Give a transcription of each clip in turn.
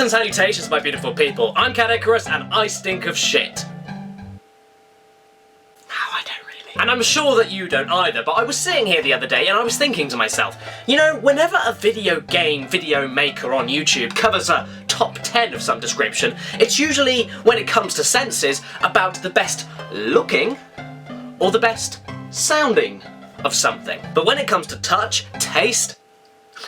and salutations, my beautiful people. I'm Caddicarus, and I stink of shit. And I'm sure that you don't either, but I was sitting here the other day and I was thinking to myself, you know, whenever a video game video maker on YouTube covers a top 10 of some description, it's usually, when it comes to senses, about the best looking or the best sounding of something. But when it comes to touch, taste,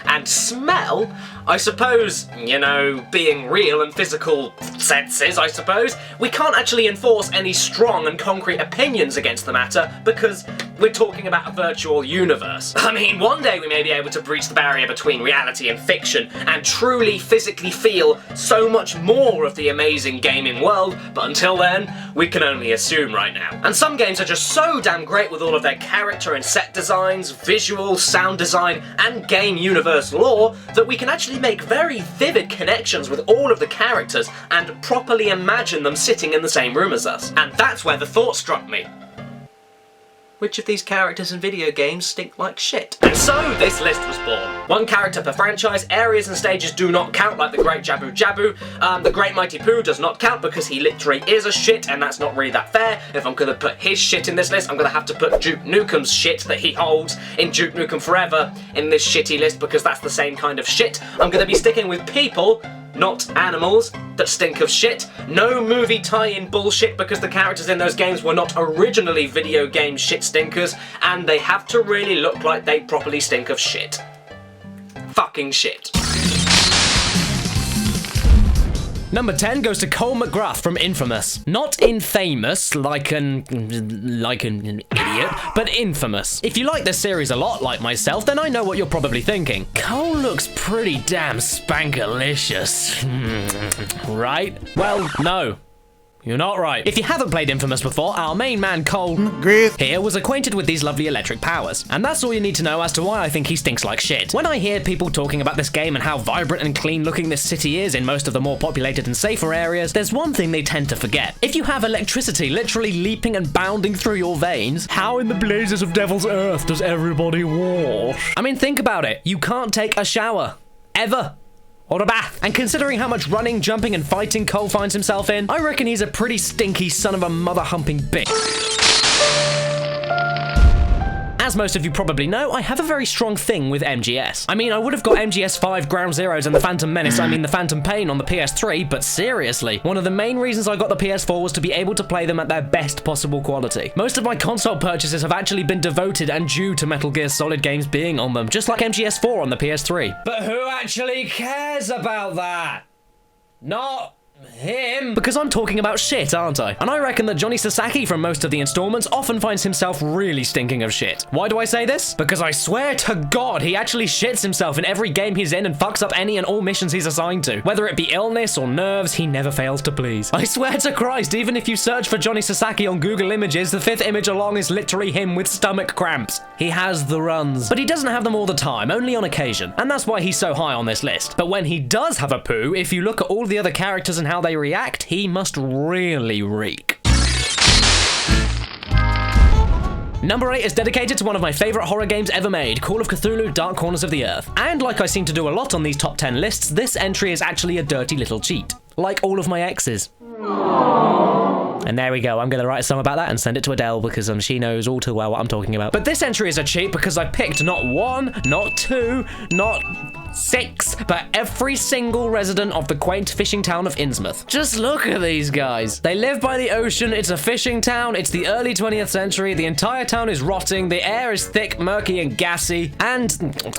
and smell, I suppose, you know, being real and physical senses, I suppose, we can't actually enforce any strong and concrete opinions against the matter because we're talking about a virtual universe. I mean, one day we may be able to breach the barrier between reality and fiction and truly physically feel so much more of the amazing gaming world, but until then, we can only assume right now. And some games are just so damn great with all of their character and set designs, visual, sound design, and game universe lore that we can actually make very vivid connections with all of the characters and properly imagine them sitting in the same room as us. And that's where the thought struck me. Which of these characters in video games stink like shit? And so this list was born. One character per franchise, areas and stages do not count, like the Great Jabu Jabu. The Great Mighty Pooh does not count because he literally is a shit, and that's not really that fair. If I'm gonna put his shit in this list, I'm gonna have to put Duke Nukem's shit that he holds in Duke Nukem Forever in this shitty list because that's the same kind of shit. I'm gonna be sticking with people, not animals, that stink of shit. No movie tie-in bullshit because the characters in those games were not originally video game shit stinkers, and they have to really look like they properly stink of shit. Fucking shit. Number 10 goes to Cole MacGrath from Infamous. Not infamous, like an idiot, but infamous. If you like this series a lot, like myself, then I know what you're probably thinking. Cole looks pretty damn spankalicious. Right? Well, no. You're not right. If you haven't played Infamous before, our main man Cole MacGrath here was acquainted with these lovely electric powers. And that's all you need to know as to why I think he stinks like shit. When I hear people talking about this game and how vibrant and clean looking this city is in most of the more populated and safer areas, there's one thing they tend to forget. If you have electricity literally leaping and bounding through your veins, how in the blazes of Devil's Earth does everybody wash? I mean, think about it. You can't take a shower. Ever. Or a bath. And considering how much running, jumping, and fighting Cole finds himself in, I reckon he's a pretty stinky son of a mother-humping bitch. As most of you probably know, I have a very strong thing with MGS. I mean, I would have got MGS 5, Ground Zeroes, and the Phantom Menace, the Phantom Pain on the PS3, but seriously, one of the main reasons I got the PS4 was to be able to play them at their best possible quality. Most of my console purchases have actually been devoted and due to Metal Gear Solid games being on them, just like MGS 4 on the PS3. But who actually cares about that? Not him. Because I'm talking about shit, aren't I? And I reckon that Johnny Sasaki from most of the installments often finds himself really stinking of shit. Why do I say this? Because I swear to God, he actually shits himself in every game he's in and fucks up any and all missions he's assigned to. Whether it be illness or nerves, he never fails to please. I swear to Christ, even if you search for Johnny Sasaki on Google Images, the 5th image along is literally him with stomach cramps. He has the runs. But he doesn't have them all the time, only on occasion. And that's why he's so high on this list. But when he does have a poo, if you look at all the other characters and how they react, he must really reek. Number 8 is dedicated to one of my favourite horror games ever made, Call of Cthulhu: Dark Corners of the Earth. And like I seem to do a lot on these top 10 lists, this entry is actually a dirty little cheat. Like all of my exes. And there we go, I'm gonna write a song about that and send it to Adele because she knows all too well what I'm talking about. But this entry is a cheat because I picked not 1, not 2, not 6, but every single resident of the quaint fishing town of Innsmouth. Just look at these guys. They live by the ocean, it's a fishing town, it's the early 20th century, the entire town is rotting, the air is thick, murky, and gassy, and,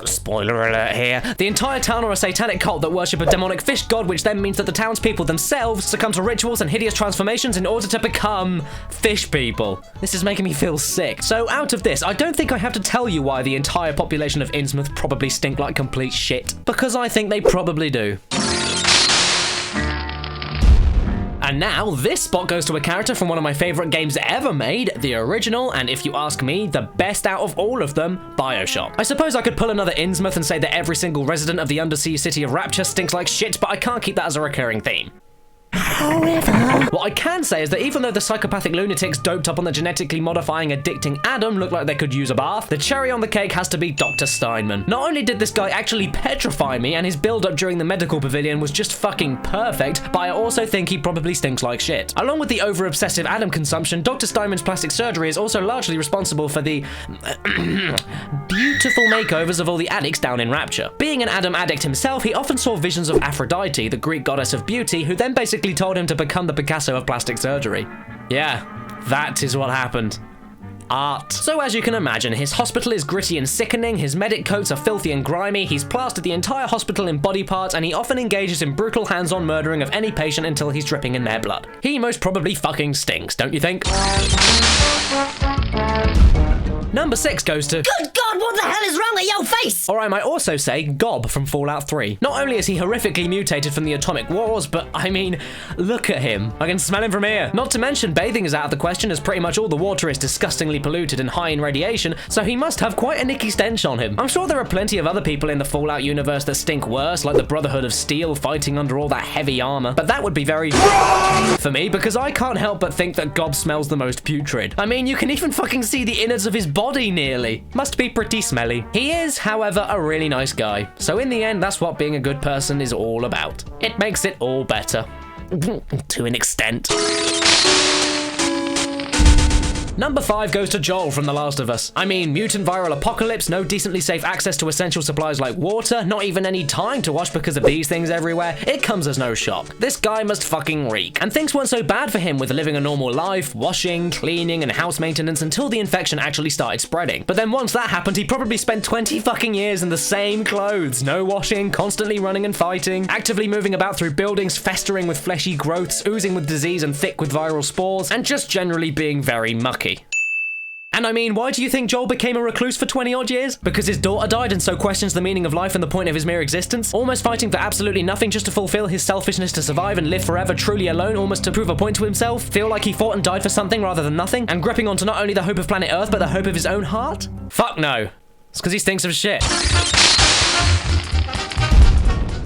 spoiler alert here, the entire town are a satanic cult that worship a demonic fish god, which then means that the townspeople themselves succumb to rituals and hideous transformations in order to become fish people. This is making me feel sick. So out of this, I don't think I have to tell you why the entire population of Innsmouth probably stink like complete shit. Because I think they probably do. And now, this spot goes to a character from one of my favourite games ever made, the original, and if you ask me, the best out of all of them, Bioshock. I suppose I could pull another Innsmouth and say that every single resident of the undersea city of Rapture stinks like shit, but I can't keep that as a recurring theme. However, what I can say is that even though the psychopathic lunatics doped up on the genetically modifying addicting Adam look like they could use a bath, the cherry on the cake has to be Dr. Steinman. Not only did this guy actually petrify me, and his build-up during the medical pavilion was just fucking perfect, but I also think he probably stinks like shit. Along with the over-obsessive Adam consumption, Dr. Steinman's plastic surgery is also largely responsible for the beautiful makeovers of all the addicts down in Rapture. Being an Adam addict himself, he often saw visions of Aphrodite, the Greek goddess of beauty, who then basically told him to become the Picasso of plastic surgery. Yeah, that is what happened. Art. So as you can imagine, his hospital is gritty and sickening, his medic coats are filthy and grimy, he's plastered the entire hospital in body parts, and he often engages in brutal hands-on murdering of any patient until he's dripping in their blood. He most probably fucking stinks, don't you think? Number 6 goes to... good God, what the hell is wrong with your face? Or I might also say Gob from Fallout 3. Not only is he horrifically mutated from the atomic wars, but I mean, look at him. I can smell him from here. Not to mention bathing is out of the question as pretty much all the water is disgustingly polluted and high in radiation, so he must have quite a nicky stench on him. I'm sure there are plenty of other people in the Fallout universe that stink worse, like the Brotherhood of Steel fighting under all that heavy armor, but that would be very for me because I can't help but think that Gob smells the most putrid. I mean, you can even fucking see the innards of his body nearly. Must be pretty smelly. He is, however, a really nice guy. So in the end, that's what being a good person is all about. It makes it all better. To an extent. Number 5 goes to Joel from The Last of Us. I mean, mutant viral apocalypse, no decently safe access to essential supplies like water, not even any time to wash because of these things everywhere. It comes as no shock. This guy must fucking reek. And things weren't so bad for him with living a normal life, washing, cleaning, and house maintenance until the infection actually started spreading. But then once that happened, he probably spent 20 fucking years in the same clothes. No washing, constantly running and fighting, actively moving about through buildings, festering with fleshy growths, oozing with disease and thick with viral spores, and just generally being very mucky. And I mean, why do you think Joel became a recluse for 20 odd years? Because his daughter died and so questions the meaning of life and the point of his mere existence? Almost fighting for absolutely nothing just to fulfill his selfishness to survive and live forever truly alone, almost to prove a point to himself? Feel like he fought and died for something rather than nothing? And gripping onto not only the hope of planet Earth, but the hope of his own heart? Fuck no. It's because he stinks of shit.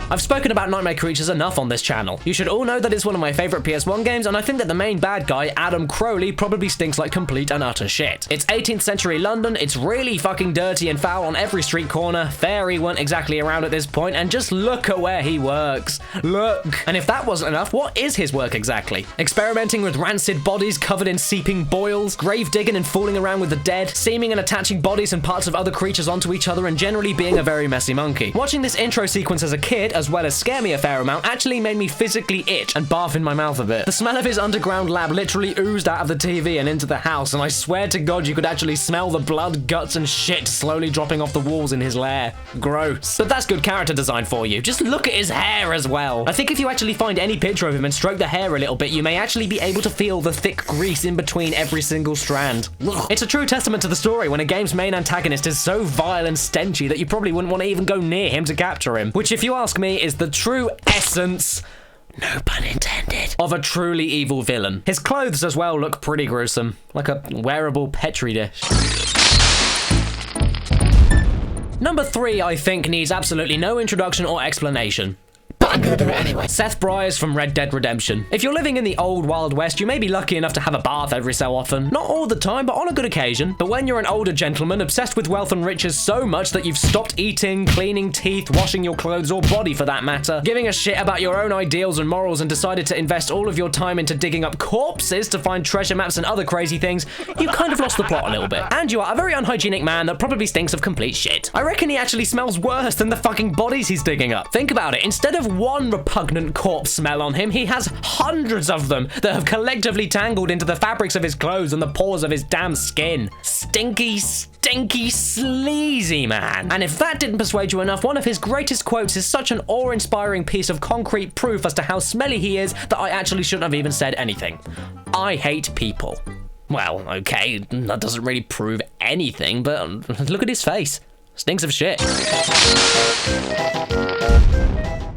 I've spoken about Nightmare Creatures enough on this channel. You should all know that it's one of my favorite PS1 games, and I think that the main bad guy, Adam Crowley, probably stinks like complete and utter shit. It's 18th century London, it's really fucking dirty and foul on every street corner, Fairy weren't exactly around at this point, and just look at where he works. Look. And if that wasn't enough, what is his work exactly? Experimenting with rancid bodies covered in seeping boils, grave digging and fooling around with the dead, seaming and attaching bodies and parts of other creatures onto each other, and generally being a very messy monkey. Watching this intro sequence as a kid, as well as scare me a fair amount, actually made me physically itch and barf in my mouth a bit. The smell of his underground lab literally oozed out of the TV and into the house, and I swear to God you could actually smell the blood, guts, and shit slowly dropping off the walls in his lair. Gross. But that's good character design for you. Just look at his hair as well. I think if you actually find any picture of him and stroke the hair a little bit, you may actually be able to feel the thick grease in between every single strand. Ugh. It's a true testament to the story when a game's main antagonist is so vile and stenchy that you probably wouldn't want to even go near him to capture him. Which, if you ask me, is the true essence, no pun intended, of a truly evil villain. His clothes as well look pretty gruesome, like a wearable Petri dish. Number 3, I think, needs absolutely no introduction or explanation. But I'm gonna do it anyway. Seth Briers from Red Dead Redemption. If you're living in the old Wild West, you may be lucky enough to have a bath every so often. Not all the time, but on a good occasion. But when you're an older gentleman, obsessed with wealth and riches so much that you've stopped eating, cleaning teeth, washing your clothes or body for that matter, giving a shit about your own ideals and morals, and decided to invest all of your time into digging up corpses to find treasure maps and other crazy things, you kind of lost the plot a little bit. And you are a very unhygienic man that probably stinks of complete shit. I reckon he actually smells worse than the fucking bodies he's digging up. Think about it. Instead of one repugnant corpse smell on him, he has hundreds of them that have collectively tangled into the fabrics of his clothes and the pores of his damn skin. Stinky, stinky, sleazy man. And if that didn't persuade you enough, one of his greatest quotes is such an awe-inspiring piece of concrete proof as to how smelly he is that I actually shouldn't have even said anything. I hate people. Well, okay, that doesn't really prove anything, but look at his face. Stinks of shit.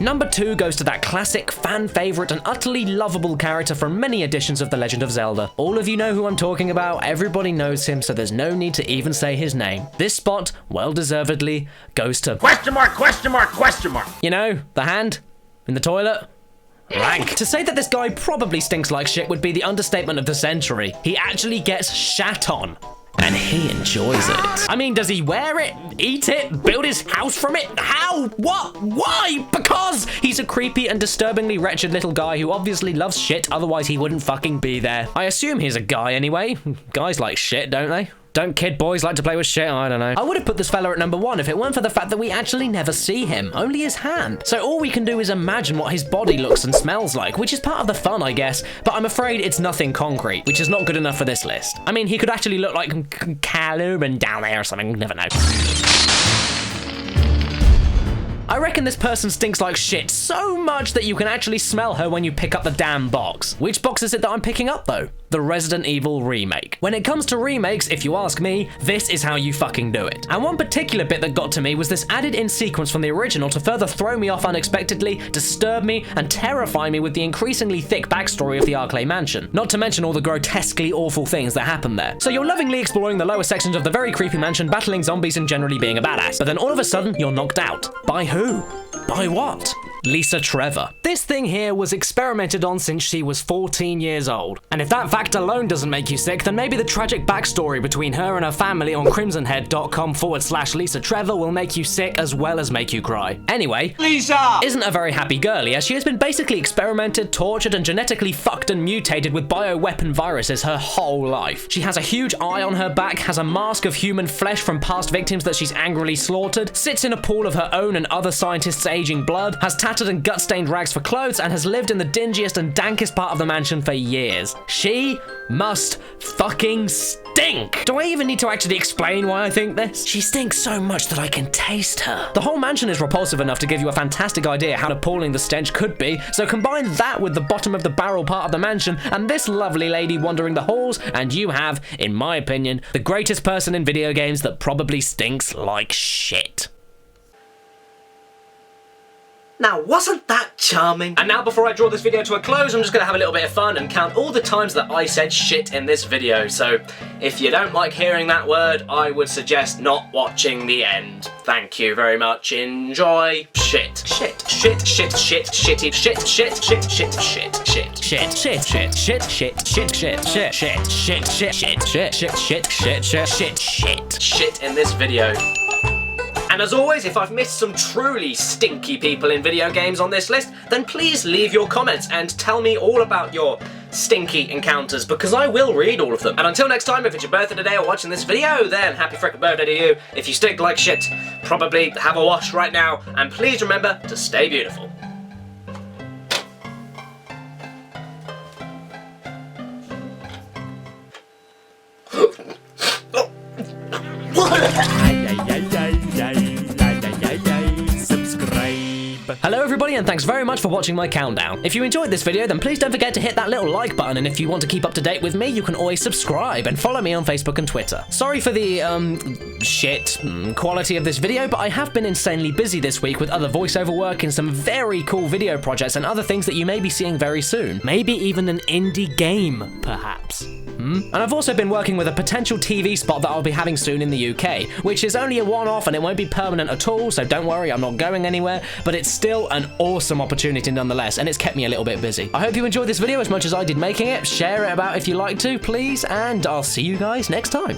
Number 2 goes to that classic, fan favorite, and utterly lovable character from many editions of The Legend of Zelda. All of you know who I'm talking about, everybody knows him, so there's no need to even say his name. This spot, well-deservedly, goes to... Question mark, question mark, question mark. You know, the hand in the toilet. Rank. To say that this guy probably stinks like shit would be the understatement of the century. He actually gets shat on. And he enjoys it. I mean, does he wear it, eat it, build his house from it? How? What? Why? Because he's a creepy and disturbingly wretched little guy who obviously loves shit, otherwise he wouldn't fucking be there. I assume he's a guy anyway. Guys like shit, don't they? Don't kid boys like to play with shit? I don't know. I would have put this fella at number 1 if it weren't for the fact that we actually never see him, only his hand. So all we can do is imagine what his body looks and smells like, which is part of the fun, I guess, but I'm afraid it's nothing concrete, which is not good enough for this list. I mean, he could actually look like Callum down there or something, never know. I reckon this person stinks like shit so much that you can actually smell her when you pick up the damn box. Which box is it that I'm picking up though? The Resident Evil remake. When it comes to remakes, if you ask me, this is how you fucking do it. And one particular bit that got to me was this added in sequence from the original to further throw me off unexpectedly, disturb me, and terrify me with the increasingly thick backstory of the Arklay mansion. Not to mention all the grotesquely awful things that happen there. So you're lovingly exploring the lower sections of the very creepy mansion, battling zombies and generally being a badass. But then all of a sudden, you're knocked out. By who? By what? Lisa Trevor. This thing here was experimented on since she was 14 years old. And if that fact alone doesn't make you sick, then maybe the tragic backstory between her and her family on crimsonhead.com/Lisa Trevor will make you sick as well as make you cry. Anyway, Lisa isn't a very happy girlie, as she has been basically experimented, tortured, and genetically fucked and mutated with bioweapon viruses her whole life. She has a huge eye on her back, has a mask of human flesh from past victims that she's angrily slaughtered, sits in a pool of her own and other scientists' aging blood, has tattered and gut-stained rags for clothes, and has lived in the dingiest and dankest part of the mansion for years. She must fucking stink. Do I even need to actually explain why I think this? She stinks so much that I can taste her. The whole mansion is repulsive enough to give you a fantastic idea how appalling the stench could be, so combine that with the bottom of the barrel part of the mansion and this lovely lady wandering the halls, and you have, in my opinion, the greatest person in video games that probably stinks like shit. Now, wasn't that charming? And now, before I draw this video to a close, I'm just gonna have a little bit of fun and count all the times that I said shit in this video. So, if you don't like hearing that word, I would suggest not watching the end. Thank you very much. Enjoy. Shit. Shit. Shit. Shit. Shit. Shitty. Shit. Shit. Shit. Shit. Shit. Shit. Shit, shit, shit, shit, shit, shit, shit, shit, shit, shit, shit, shit, shit, shit, shit, shit, shit, shit. Shit in this video. And as always, if I've missed some truly stinky people in video games on this list, then please leave your comments and tell me all about your stinky encounters, because I will read all of them. And until next time, if it's your birthday today or watching this video, then happy frickin' birthday to you. If you stink like shit, probably have a wash right now, and please remember to stay beautiful. Hello everybody, and thanks very much for watching my countdown. If you enjoyed this video, then please don't forget to hit that little like button, and if you want to keep up to date with me, you can always subscribe and follow me on Facebook and Twitter. Sorry for the, quality of this video, but I have been insanely busy this week with other voiceover work in some very cool video projects and other things that you may be seeing very soon. Maybe even an indie game, perhaps. And I've also been working with a potential TV spot that I'll be having soon in the UK, which is only a one-off and it won't be permanent at all, so don't worry, I'm not going anywhere, but it's still an awesome opportunity nonetheless, and it's kept me a little bit busy. I hope you enjoyed this video as much as I did making it. Share it about if you like to, please, and I'll see you guys next time.